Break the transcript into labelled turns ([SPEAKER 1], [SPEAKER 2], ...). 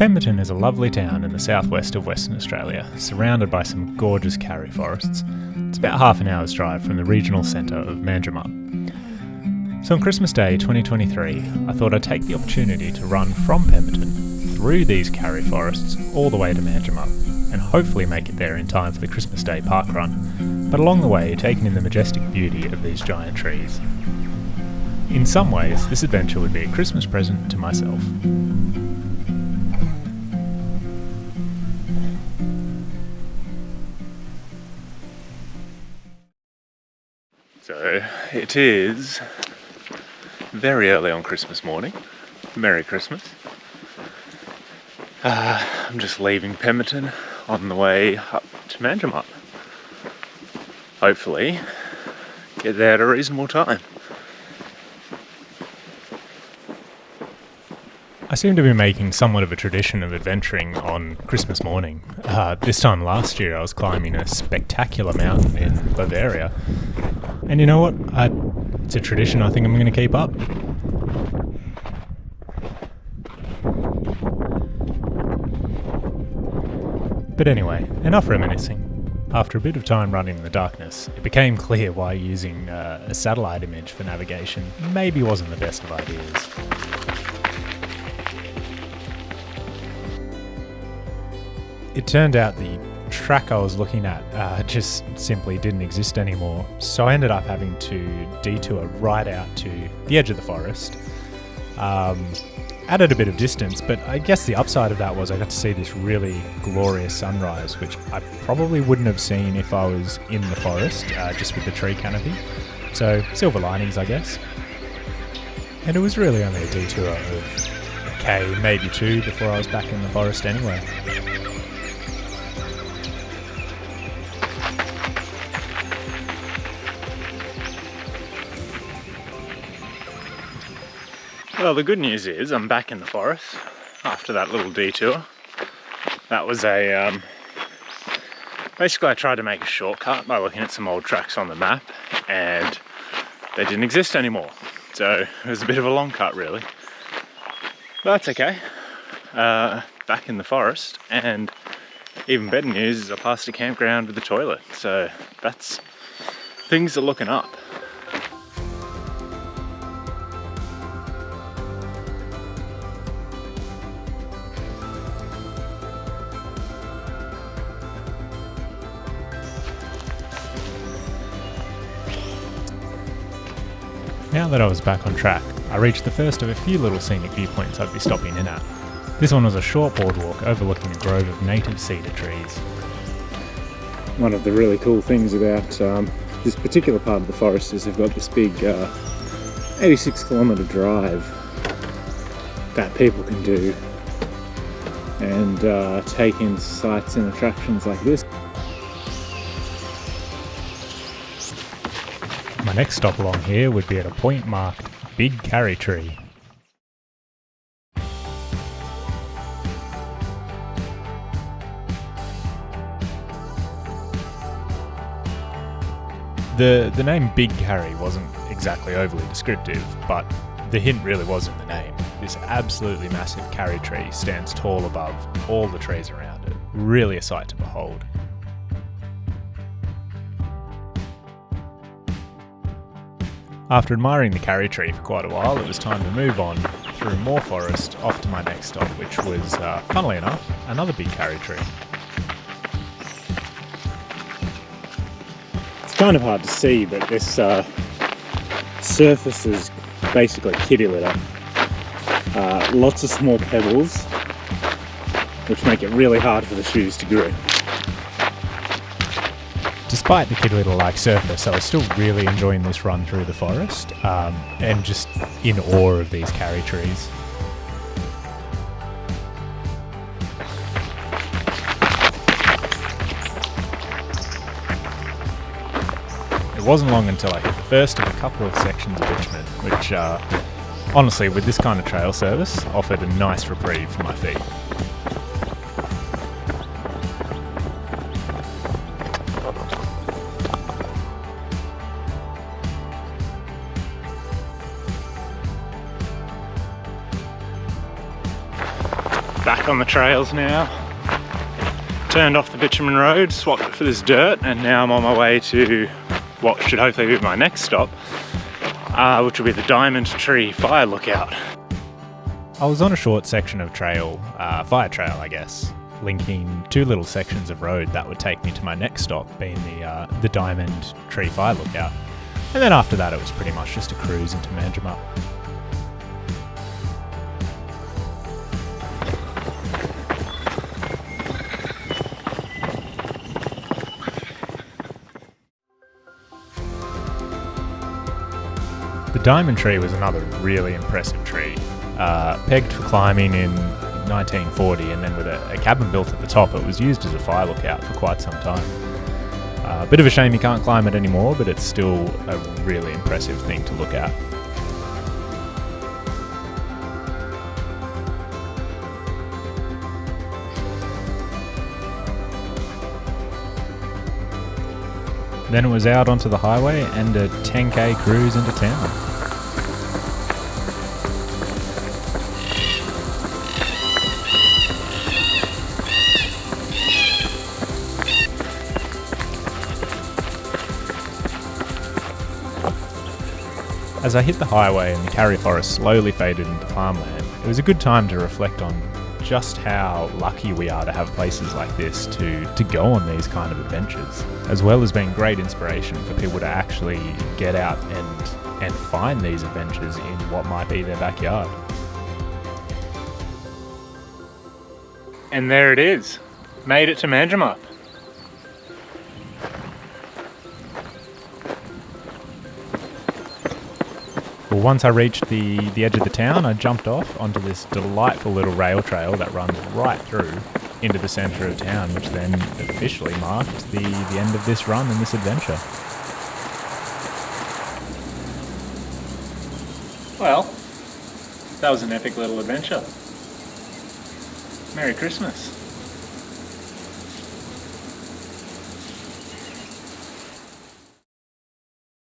[SPEAKER 1] Pemberton is a lovely town in the southwest of Western Australia, surrounded by some gorgeous karri forests. It's about half an hour's drive from the regional centre of Manjimup. So on Christmas Day 2023, I thought I'd take the opportunity to run from Pemberton through these karri forests all the way to Manjimup, and hopefully make it there in time for the Christmas Day Parkrun, but along the way taking in the majestic beauty of these giant trees. In some ways, this adventure would be a Christmas present to myself. So it is very early on Christmas morning. Merry Christmas. I'm just leaving Pemberton on the way up to Manjimup. Hopefully get there at a reasonable time. I seem to be making somewhat of a tradition of adventuring on Christmas morning. This time last year I was climbing a spectacular mountain in Bavaria. And you know what? It's a tradition I think I'm going to keep up. But anyway, enough reminiscing. After a bit of time running in the darkness, it became clear why using a satellite image for navigation maybe wasn't the best of ideas. It turned out the track I was looking at just simply didn't exist anymore, so I ended up having to detour right out to the edge of the forest. Added a bit of distance, but I guess the upside of that was I got to see this really glorious sunrise, which I probably wouldn't have seen if I was in the forest, just with the tree canopy. So silver linings, I guess. And it was really only a detour of a K, maybe two, before I was back in the forest anyway. Well, the good news is I'm back in the forest after that little detour. That was basically I tried to make a shortcut by looking at some old tracks on the map, and they didn't exist anymore. So it was a bit of a long cut really. But that's okay. Back in the forest, and even better news is I passed a campground with a toilet. So things are looking up. Now that I was back on track, I reached the first of a few little scenic viewpoints I'd be stopping in at. This one was a short boardwalk overlooking a grove of native cedar trees. One of the really cool things about this particular part of the forest is they've got this big 86-kilometre drive that people can do and take in sights and attractions like this. My next stop along here would be at a point marked Big Karri Tree. The name Big Karri wasn't exactly overly descriptive, but the hint really was in the name. This absolutely massive karri tree stands tall above all the trees around it. Really a sight to behold. After admiring the karri tree for quite a while, it was time to move on through more forest off to my next stop, which was, funnily enough, another big karri tree. It's kind of hard to see, but this surface is basically kitty litter. Lots of small pebbles, which make it really hard for the shoes to grip. Despite the kitty litter-like surface, I was still really enjoying this run through the forest, and just in awe of these karri trees. It wasn't long until I hit the first of a couple of sections of Richmond, which, honestly, with this kind of trail service, offered a nice reprieve for my feet. back on the trails now. Turned off the bitumen road, swapped it for this dirt, and now I'm on my way to what should hopefully be my next stop, which will be the Diamond Tree Fire Lookout. I was on a short section of trail, fire trail I guess, linking two little sections of road that would take me to my next stop, being the Diamond Tree Fire Lookout. And then after that it was pretty much just a cruise into Manjimup. The Diamond Tree was another really impressive tree. Pegged for climbing in 1940, and then with a cabin built at the top, it was used as a fire lookout for quite some time. Bit of a shame you can't climb it anymore, but it's still a really impressive thing to look at. Then it was out onto the highway and a 10k cruise into town. As I hit the highway and the Karri forest slowly faded into farmland, it was a good time to reflect on just how lucky we are to have places like this to go on these kind of adventures, as well as being great inspiration for people to actually get out and find these adventures in what might be their backyard. And there it is. Made it to Manjimup. Well, once I reached the edge of the town, I jumped off onto this delightful little rail trail that runs right through into the centre of town, which then officially marked the end of this run and this adventure. Well, that was an epic little adventure. Merry Christmas.